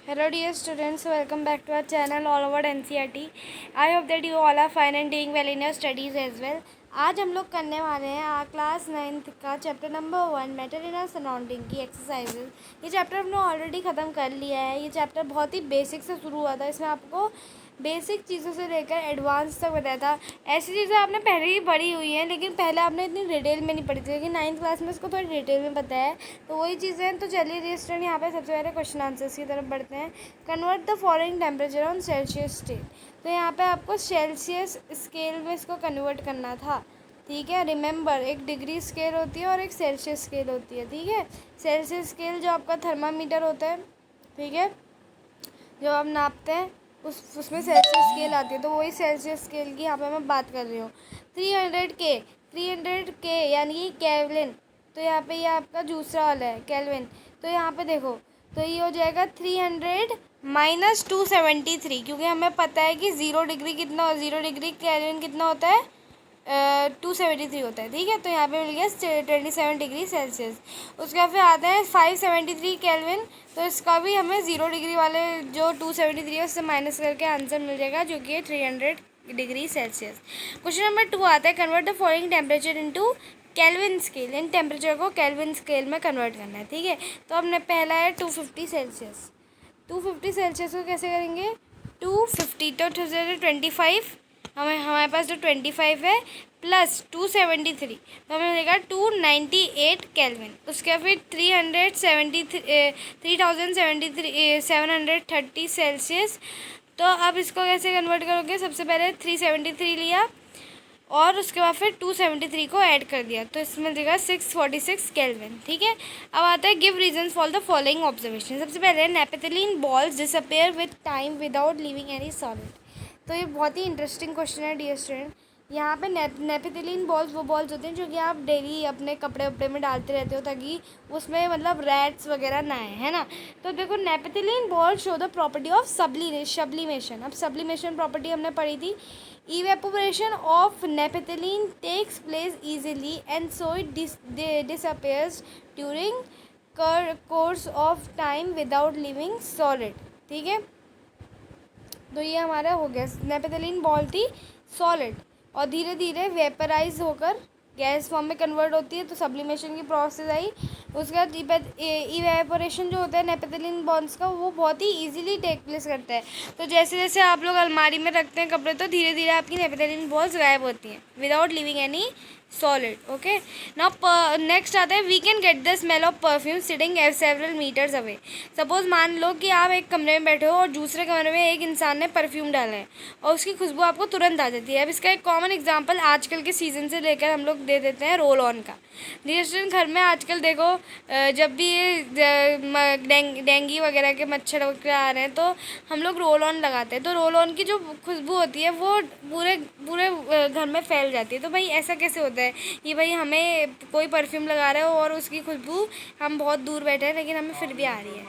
Hello dear students, welcome back to our channel All Over NCERT. I hope that you all are fine and doing well in your studies as well. आज हम लोग करने वाले हैं class 9th का chapter number 1 matter in our surrounding की exercises. ये chapter हमने ऑलरेडी ख़त्म कर लिया है। ये चैप्टर बहुत ही बेसिक से शुरू हुआ था। इसमें आपको बेसिक चीज़ों से लेकर एडवांस तक बताया था। ऐसी चीज़ें आपने पहले ही पढ़ी हुई हैं, लेकिन पहले आपने इतनी डिटेल में नहीं पढ़ी थी, लेकिन 9th क्लास में इसको थोड़ी डिटेल में पता है। तो वही चीज़ें हैं। तो चलिए रजिस्टर यहाँ पे सबसे पहले क्वेश्चन आंसर्स की तरफ बढ़ते हैं। Convert the following temperature on Celsius scale. तो यहाँ पे आपको सेल्सियस स्केल में इसको कन्वर्ट करना था। ठीक है, रिमेंबर एक डिग्री स्केल होती है और एक सेल्सियस स्केल होती है। ठीक है, सेल्सियस स्केल जो आपका थर्मामीटर होता है, ठीक है, जो आप नापते हैं उसमें सेल्सियस स्केल आती है। तो वही सेल्सियस स्केल की यहाँ पे मैं बात कर रही हूँ। 300 के यानी कि केल्विन। तो यहाँ पे ये आपका दूसरा वाला है केल्विन। तो यहाँ पे देखो, तो ये हो जाएगा 300 माइनस 273, क्योंकि हमें पता है कि 0 डिग्री कितना, 0 डिग्री केल्विन कितना होता है, 273 होता है। ठीक है, तो यहाँ पे मिल गया 27 डिग्री सेल्सियस। उसके बाद फिर आते हैं 573 केल्विन। तो इसका भी हमें 0 डिग्री वाले जो 273 है उससे माइनस करके आंसर मिल जाएगा, जो कि है 300 डिग्री सेल्सियस। क्वेश्चन नंबर 2 आता है convert the following temperature into kelvin scale. In temperature को केल्विन स्केल में कन्वर्ट करना है। ठीक है, तो हमने पहला है 250 सेल्सियस। 250 सेल्सियस को कैसे करेंगे, 250 तो 25, हमारे पास जो 25 है प्लस 273, तो हमें मिलेगा 298 केल्विन। उसके फिर 730 सेल्सियस। तो अब इसको कैसे कन्वर्ट करोगे, सबसे पहले 373 लिया और उसके बाद फिर 273 को ऐड कर दिया, तो इसमें मिलेगा 646 केल्विन। ठीक है, अब आता है give reasons for the following observation. सबसे पहले naphthalene balls disappear with time without living any solid. तो ये बहुत ही इंटरेस्टिंग क्वेश्चन है डियर स्टूडेंट। यहाँ पे नेपथलीन बॉल्स वो बॉल्स होते हैं जो कि आप डेली अपने कपड़े उपड़े में डालते रहते हो, ताकि उसमें मतलब रैट्स वगैरह ना आए, है ना। तो देखो naphthalene balls show the property of sublimation. अब सब्लिमेशन प्रॉपर्टी हमने पढ़ी थी। Evaporation of naphthalene takes place easily and so it disappears during course of time without living solid. ठीक है, तो ये हमारा हो गया, नेपथलीन बॉल थी सॉलिड और धीरे धीरे वेपराइज होकर गैस फॉर्म में कन्वर्ट होती है, तो सब्लिमेशन की प्रोसेस आई। उसके बाद इवेपोरेशन जो होता है नेपथलीन बॉल्स का, वो बहुत ही इजीली टेक प्लेस करता है। तो जैसे जैसे आप लोग अलमारी में रखते हैं कपड़े, तो धीरे धीरे आपकी नेपथलीन बॉल्स गायब होती हैं without living any solid. Okay, now next आता है we can get the smell of perfume sitting several metres away. Suppose मान लो कि आप एक कमरे में बैठे हो और दूसरे कमरे में एक इंसान ने परफ्यूम डाला है और उसकी खुशबू आपको तुरंत आ जाती है। अब इसका एक कॉमन एग्जांपल आजकल के सीज़न से लेकर हम लोग दे देते हैं रोल ऑन का। डियर घर में आजकल देखो, जब भी ये डेंगू वगैरह के मच्छर वगैरह आ रहे हैं, तो हम लोग रोल ऑन लगाते हैं। तो रोल ऑन की जो खुशबू होती है वो पूरे पूरे घर में फैल जाती है। तो भाई ऐसा कैसे होता है कि भाई हमें कोई परफ्यूम लगा रहे हो और उसकी खुशबू, हम बहुत दूर बैठे हैं लेकिन हमें फिर भी आ रही है।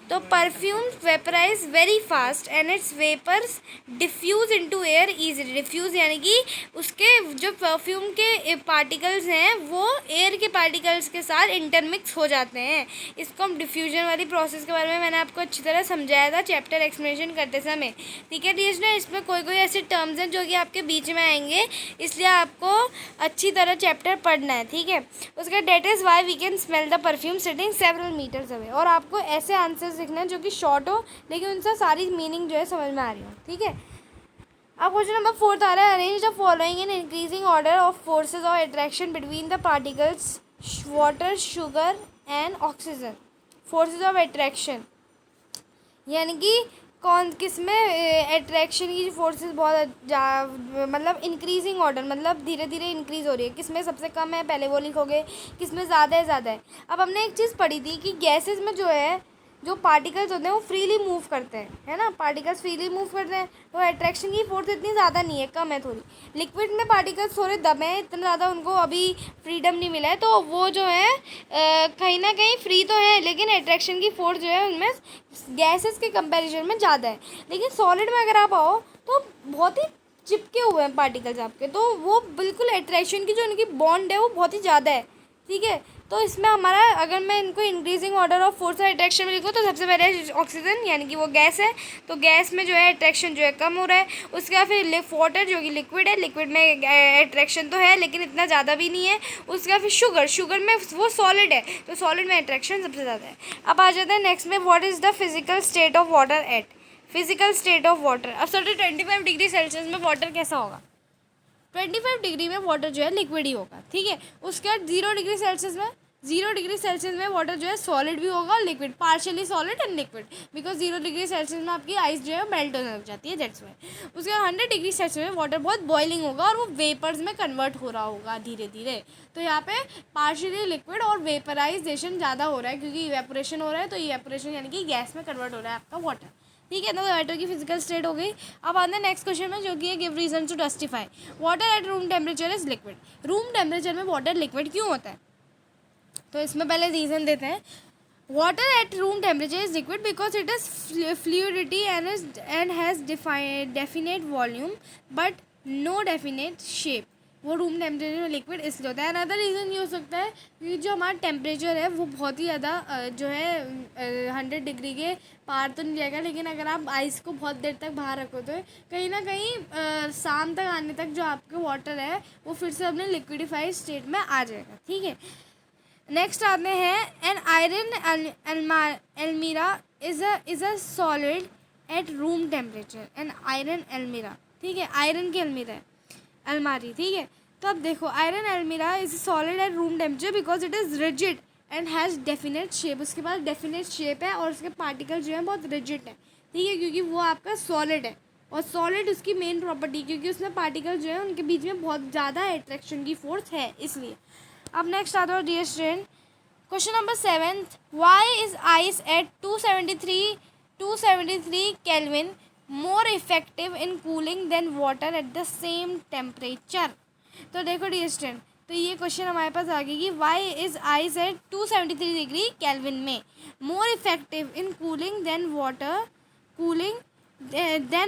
तो perfume vaporise very fast and its vapours diffuse into air easily. Diffuse यानी कि उसके जो परफ्यूम के पार्टिकल्स हैं वो एयर के पार्टिकल्स के साथ इंटरमिक्स हो जाते हैं। इसको हम डिफ्यूजन वाली प्रोसेस के बारे में मैंने आपको अच्छी तरह समझाया था चैप्टर एक्सप्लेनेशन करते समय। ठीक है टीचर, इसमें कोई कोई ऐसे टर्म्स हैं जो कि आपके बीच में आएंगे, इसलिए आपको अच्छी तरह चैप्टर पढ़ना है। ठीक है, उसका that is why we can smell the perfume sitting several metres away. और आपको ऐसे आंसर्स लिखना है जो कि शॉर्ट हो लेकिन उनसे सारी मीनिंग जो है समझ में आ रही हो। ठीक है, अब क्वेश्चन नंबर 4 आ रहा है arrange the following in increasing order of forces of attraction between the particles water sugar and oxygen. Forces of attraction यानी कि कौन किस में अट्रैक्शन की फोर्सेस बहुत मतलब इंक्रीजिंग ऑर्डर, मतलब धीरे धीरे इंक्रीज हो रही है। किस में सबसे कम है पहले वो लिखोगे, किस में ज़्यादा है ज़्यादा है। अब हमने एक चीज़ पढ़ी थी कि गैसेस में जो है जो पार्टिकल्स होते हैं वो फ्रीली मूव करते हैं, है ना, पार्टिकल्स फ्रीली मूव करते हैं, तो अट्रैक्शन की फोर्स इतनी ज़्यादा नहीं है, कम है थोड़ी। लिक्विड में पार्टिकल्स थोड़े दबे हैं, इतना ज़्यादा उनको अभी फ्रीडम नहीं मिला है, तो वो जो है कहीं ना कहीं फ्री तो है लेकिन अट्रैक्शन की फोर्स जो है उनमें गैसेस के कंपैरिजन में ज़्यादा है। लेकिन सॉलिड में अगर आप आओ तो बहुत ही चिपके हुए हैं पार्टिकल्स आपके, तो वो बिल्कुल अट्रैक्शन की जो उनकी बॉन्ड है वो बहुत ही ज़्यादा है। ठीक है, तो इसमें हमारा, अगर मैं इनको इंक्रीजिंग ऑर्डर ऑफ फोर्स और अट्रैक्शन में लिखूँ तो सबसे पहले ऑक्सीजन यानी कि वो गैस है, तो गैस में जो है अट्रैक्शन जो है कम हो रहा है। उसके बाद फिर वाटर जो कि लिक्विड है, लिक्विड में अट्रैक्शन तो है लेकिन इतना ज़्यादा भी नहीं है। उसके बाद फिर शुगर में वो सॉलिड है, तो सॉलिड में अट्रैक्शन सबसे ज़्यादा है। अब आ जाते हैं नेक्स्ट में, what is the physical state of water at, physical state of water. अब सोचिए 25 डिग्री सेल्सियस में वाटर कैसा होगा। 25 डिग्री में वाटर जो है लिक्विड ही होगा, ठीक है। उसके बाद 0 डिग्री सेल्सियस में वाटर जो है सॉलिड भी होगा और liquid, partially solid and liquid, because 0 degree Celsius में आपकी आइस जो है मेल्ट होने लग जाती है, दैट्स वाई। उसके बाद 100 डिग्री सेल्सियस में वाटर बहुत बॉइलिंग होगा और वो वेपर्स में कन्वर्ट हो रहा होगा धीरे धीरे। तो यहाँ पे पार्शियली लिक्विड और वेपराइजेशन ज़्यादा हो रहा है क्योंकि इवेपोरेशन हो रहा है, तो इवेपोरेशन यानी कि गैस में कन्वर्ट हो रहा है आपका वाटर, ठीक है। तो वाटर की फिजिकल स्टेट हो गई। अब आते हैं नेक्स्ट क्वेश्चन में, जो कि है give reason to justify water at room temperature is liquid. Room temperature में वाटर लिक्विड क्यों होता है, तो इसमें पहले रीज़न देते हैं। Water at room temperature is liquid because it is fluidity and has definite volume but no definite shape. वो रूम टेम्परेचर में लिक्विड इसलिए होता है। अनदर रीज़न ये हो सकता है कि जो हमारा टेम्परेचर है वो बहुत ही ज़्यादा जो है 100 डिग्री के पार तो नहीं जाएगा, लेकिन अगर आप आइस को बहुत देर तक बाहर रखो तो कहीं ना कहीं शाम तक आने तक जो आपके वाटर है वो फिर से अपने लिक्विडिफाइड स्टेट में आ जाएगा, ठीक है। नेक्स्ट आते हैं, an iron almirah is a solid at room temperature. An iron almirah, ठीक है, आयरन की अलमीरा है, अलमारी, ठीक है। तो अब देखो, iron almirah is solid at room temperature because it is rigid and has definite shape. उसके पास डेफिनेट शेप है और उसके पार्टिकल जो है बहुत रिजिड है, ठीक है, क्योंकि वो आपका सॉलिड है और सॉलिड उसकी मेन प्रॉपर्टी, क्योंकि उसमें पार्टिकल जो है उनके बीच में बहुत ज़्यादा अट्रैक्शन की फोर्स है, इसलिए। अब नेक्स्ट आता है dear student, question number 7, why is ice at 273 kelvin more effective in cooling than water at the same temperature. तो देखो डियर स्टूडेंट, तो ये क्वेश्चन हमारे पास आ गया कि why is ice at 273 degree Kelvin में more effective in cooling than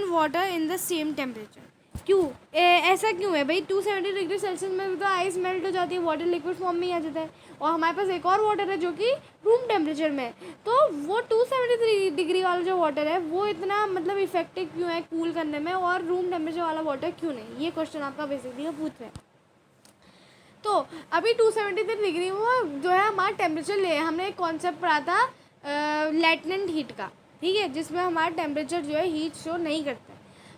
water in the same temperature. क्यों ऐसा क्यों है भाई, 270 डिग्री सेल्सियस में तो आइस मेल्ट हो जाती है, वाटर लिक्विड फॉर्म में ही आ जाता है, और हमारे पास एक और वाटर है जो कि रूम टेम्परेचर में है, तो वो 273 डिग्री वाला जो वाटर है वो इतना मतलब इफेक्टिव क्यों है कूल करने में, और रूम टेम्परेचर वाला वाटर क्यों नहीं, ये क्वेश्चन आपका बेसिकली पूछ रहे हैं। तो अभी 273 डिग्री वो जो है हमारा टेम्परेचर ले, हमने एक कॉन्सेप्ट पढ़ा था लैटेंट हीट का, ठीक है, जिसमें हमारा टेम्परेचर जो है हीट शो नहीं करता है,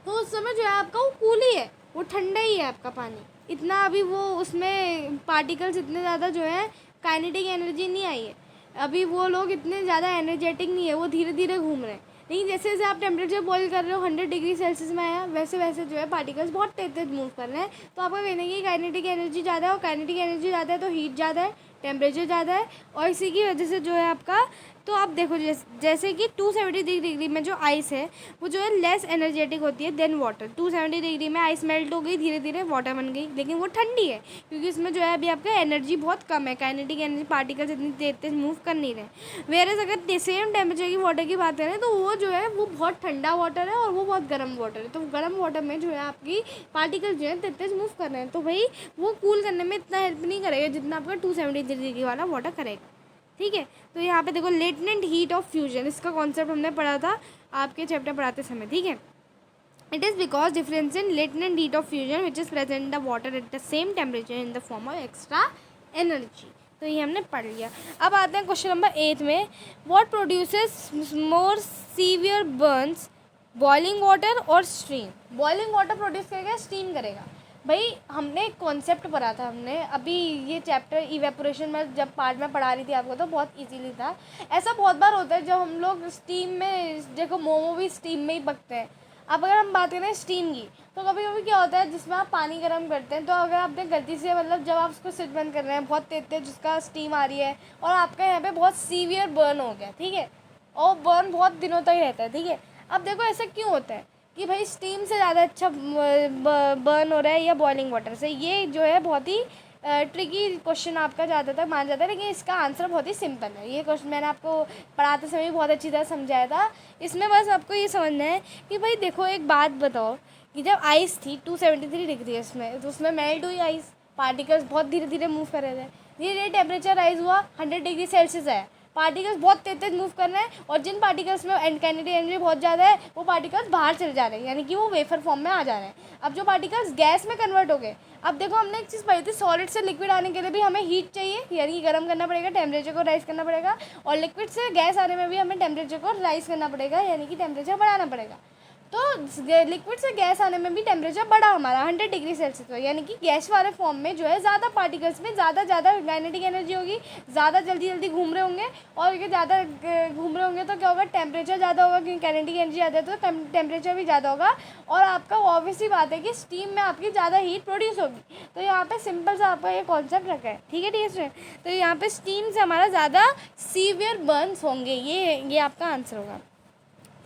तो उस समय जो है आपका वो कूल ही है, वो ठंडा ही है आपका पानी, इतना अभी वो उसमें पार्टिकल्स इतने ज़्यादा जो है काइनेटिक एनर्जी नहीं आई है, अभी वो लोग इतने ज़्यादा एनर्जेटिक नहीं है, वो धीरे धीरे घूम रहे हैं। लेकिन जैसे जैसे आप टेम्परेचर बॉईल कर रहे हो 100 डिग्री सेल्सियस में आया, वैसे वैसे जो है पार्टिकल्स बहुत तेज तेज मूव कर रहे हैं, तो आपका कहने की काइनेटिक एनर्जी ज़्यादा है, और काइनेटिक एनर्जी ज़्यादा है तो हीट ज़्यादा है, टेम्परेचर ज़्यादा है, और इसी की वजह से जो है आपका, तो आप देखो जैसे कि 273 डिग्री में जो आइस है वो जो है लेस एनर्जेटिक होती है देन वाटर। 270 डिग्री में आइस मेल्ट हो गई, धीरे धीरे वाटर बन गई, लेकिन वो ठंडी है क्योंकि इसमें जो है अभी आपका एनर्जी बहुत कम है, काइनेटिक एनर्जी, पार्टिकल्स इतनी तेज तेज मूव कर नहीं रहे। वेयरएज अगर सेम टेम्परेचर की वाटर की बात करें तो वो जो है वो बहुत ठंडा वाटर है और वो बहुत गर्म वाटर है, तो गर्म वाटर में जो है आपकी पार्टिकल जो है तेज तेज मूव कर रहे हैं, तो भाई वो कूल करने में इतना हेल्प नहीं करेगा जितना आपका 273 डिग्री वाला वाटर करेगा, ठीक है। तो यहाँ पे देखो लेटेंट हीट ऑफ फ्यूजन, इसका कॉन्सेप्ट हमने पढ़ा था आपके चैप्टर पढ़ाते समय, ठीक है। It is because difference in latent heat of fusion which is present in the water at the same temperature in the form of extra energy. तो ये हमने पढ़ लिया। अब आते हैं क्वेश्चन नंबर 8 में, what produces more severe Burns, boiling water और स्टीम। बॉइलिंग वाटर प्रोड्यूस करेगा, स्टीम करेगा। भाई हमने एक कॉन्सेप्ट पढ़ा था, हमने अभी ये चैप्टर इवेपोरेशन में जब पार्ट में पढ़ा रही थी आपको, तो बहुत इजीली था। ऐसा बहुत बार होता है जब हम लोग स्टीम में, देखो मोमो भी स्टीम में ही पकते हैं। अब अगर हम बात करें स्टीम की, तो कभी कभी क्या होता है जिसमें आप पानी गर्म करते हैं, तो अगर आपने गलती से मतलब जब आप उसको स्विच बंद कर रहे हैं, बहुत तेज तेज जिसका स्टीम आ रही है और आपका यहाँ पे बहुत सीवियर बर्न हो गया, ठीक है, और बर्न बहुत दिनों तक रहता है, ठीक है। अब देखो ऐसा क्यों होता है कि भाई स्टीम से ज़्यादा अच्छा बर्न हो रहा है या बॉइलिंग वाटर से, ये जो है बहुत ही ट्रिकी क्वेश्चन आपका ज़्यादातर माना जाता है, लेकिन इसका आंसर बहुत ही सिंपल है। ये क्वेश्चन मैंने आपको पढ़ाते समय भी बहुत अच्छी तरह समझाया था। इसमें बस आपको ये समझना है कि भाई देखो एक बात बताओ कि जब आइस थी 273 डिग्री उसमें, तो उसमें मेल्ट हुई आइस, पार्टिकल्स बहुत धीरे धीरे मूव कर रहे थे, धीरे धीरे टेम्परेचर राइज हुआ 100 डिग्री सेल्सियस है, पार्टिकल्स बहुत तेज तेज मूव कर रहे हैं और जिन पार्टिकल्स में काइनेटिक एनर्जी बहुत ज़्यादा है वो पार्टिकल्स बाहर चले जा रहे हैं, यानी कि वो वेफर फॉर्म में आ जा रहे हैं। अब जो पार्टिकल्स गैस में कन्वर्ट हो गए, अब देखो हमने एक चीज़ पढ़ी थी, सॉलिड से लिक्विड आने के लिए भी हमें हीट चाहिए, यानी कि गर्म करना पड़ेगा, टेम्परेचर को राइज करना पड़ेगा, और लिक्विड से गैस आने में भी हमें टेम्परेचर को राइज करना पड़ेगा, यानी कि टेम्परेचर बढ़ाना पड़ेगा। तो लिक्विड से गैस आने में भी टेम्परेचर बढ़ा हमारा 100 डिग्री सेल्सियस पर, यानी कि गैस वाले फॉर्म में जो है ज़्यादा पार्टिकल्स में ज़्यादा काइनेटिक एनर्जी होगी, ज़्यादा जल्दी जल्दी घूम रहे होंगे, और ये ज़्यादा घूम रहे होंगे तो क्या होगा, टेम्परेचर ज़्यादा होगा, क्योंकि काइनेटिक एनर्जी ज़्यादा है तो टेम्परेचर भी ज़्यादा होगा, और आपका ऑब्वियस सी बात है कि स्टीम में आपकी ज़्यादा हीट प्रोड्यूस होगी। तो यहाँ पे सिंपल सा आपका ये कॉन्सेप्ट रखा है, ठीक है डियर स्टूडेंट। तो यहाँ पे स्टीम से हमारा ज़्यादा सीवियर बर्न्स होंगे, ये आपका आंसर होगा,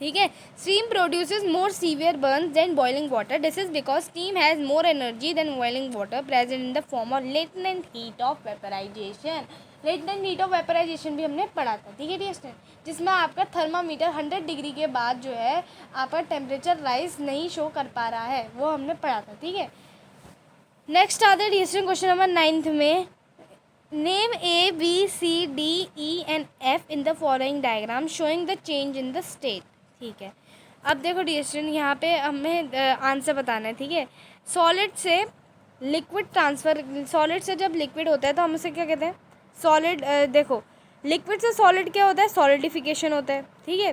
ठीक है। Steam produces more severe burns than boiling water, this is because steam has more energy than boiling water present in the form of latent heat of vaporisation. Latent heat of vaporisation भी हमने पढ़ा था, ठीक है dear student, जिसमें आपका thermometer 100 degree के बाद जो है आपका टेम्परेचर राइज नहीं शो कर पा रहा है, वो हमने पढ़ा था, ठीक है। नेक्स्ट आता है डियर स्टूडेंट क्वेश्चन नंबर 9 में, name A B C D E and F in the following diagram showing the change in the state, ठीक है। अब देखो डियर स्टूडेंट यहाँ पे हमें आंसर बताना है, ठीक है। सॉलिड से लिक्विड ट्रांसफ़र, सॉलिड से जब लिक्विड होता है तो हम उसे क्या कहते हैं, सॉलिड, देखो लिक्विड से सॉलिड क्या होता है, सॉलिडिफिकेशन होता है, ठीक है।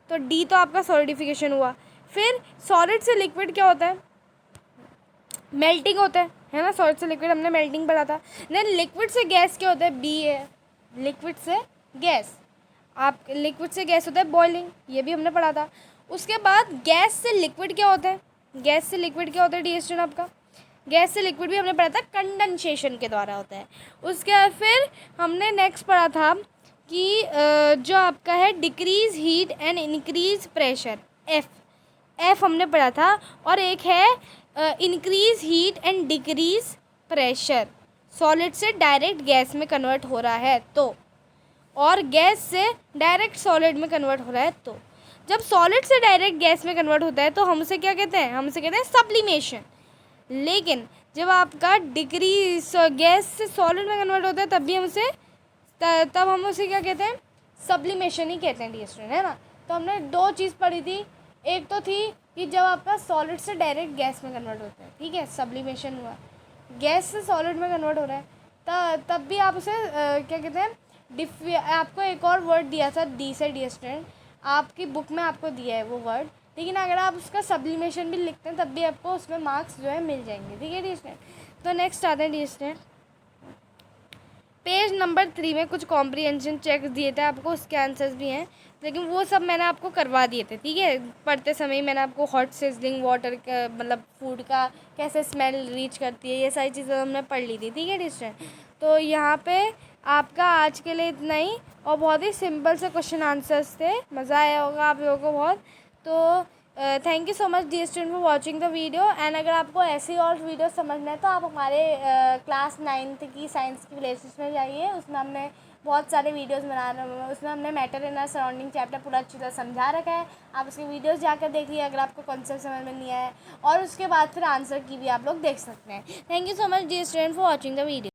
तो डी तो आपका सॉलिडिफिकेशन हुआ, फिर सॉलिड से लिक्विड क्या होता है, मेल्टिंग होता है ना, सॉलिड से लिक्विड हमने मेल्टिंग पढ़ा था। देन लिक्विड से गैस क्या होता है, बी है, लिक्विड से गैस, आप लिक्विड से गैस होता है बॉइलिंग, ये भी हमने पढ़ा था। उसके बाद गैस से लिक्विड क्या होता है, गैस से लिक्विड क्या होता है डियर स्टूडेंट आपका, गैस से लिक्विड भी हमने पढ़ा था कंडेंसेशन के द्वारा होता है। उसके बाद फिर हमने नेक्स्ट पढ़ा था कि जो आपका है decrease heat and increase pressure, F हमने पढ़ा था, और एक है increase heat and decrease pressure, solid से डायरेक्ट गैस में कन्वर्ट हो रहा है तो, और गैस से डायरेक्ट सॉलिड में कन्वर्ट हो रहा है तो। जब सॉलिड से डायरेक्ट गैस में कन्वर्ट होता है तो हम उसे क्या कहते हैं, हम उसे कहते हैं सब्लिमेशन। लेकिन जब आपका डिक्रीज गैस से सॉलिड में कन्वर्ट होता है तब भी हम उसे तब हम उसे क्या कहते हैं, सब्लिमेशन ही कहते हैं डियर स्टूडेंट, है ना। तो हमने दो चीज़ पढ़ी थी, एक तो थी कि जब आपका सॉलिड से डायरेक्ट गैस में कन्वर्ट होता है, ठीक है, सब्लिमेशन हुआ, गैस से सॉलिड में कन्वर्ट हो रहा है तब भी आप उसे क्या कहते हैं, आपको एक और वर्ड दिया था डी से डियर स्टूडेंट, आपकी बुक में आपको दिया है वो वर्ड, लेकिन अगर आप उसका सब्लिमेशन भी लिखते हैं तब भी आपको उसमें मार्क्स जो है मिल जाएंगे, ठीक है डियर स्टूडेंट। तो नेक्स्ट आते हैं डियर स्टूडेंट, पेज नंबर 3 में कुछ कॉम्प्रिहेंशन चेक दिए थे आपको, उसके आंसर्स भी हैं, लेकिन वो सब मैंने आपको करवा दिए थे, ठीक है। पढ़ते समय ही मैंने आपको हॉट सिजलिंग वाटर का मतलब फूड का कैसे स्मेल रीच करती है, ये सारी चीज़ें हमने पढ़ ली थी, ठीक है डियर। तो यहाँ पे आपका आज के लिए इतना ही, और बहुत ही सिंपल से क्वेश्चन आंसर्स थे, मज़ा आया होगा आप लोगों को बहुत। तो thank you so much dear student for watching the video, and अगर आपको ऐसी और वीडियो समझना है तो आप हमारे क्लास 9th की साइंस की प्लेलिस्ट में जाइए, उसमें हमने बहुत सारे वीडियोस बना रहे हैं, उसमें हमने matter in our surrounding chapter पूरा अच्छी तरह समझा रखा है, आप उसकी वीडियोस जाकर देखिए अगर आपको कॉन्सेप्ट समझ में नहीं आया, और उसके बाद फिर आंसर की भी आप लोग देख सकते हैं। Thank you so much dear student for watching the video.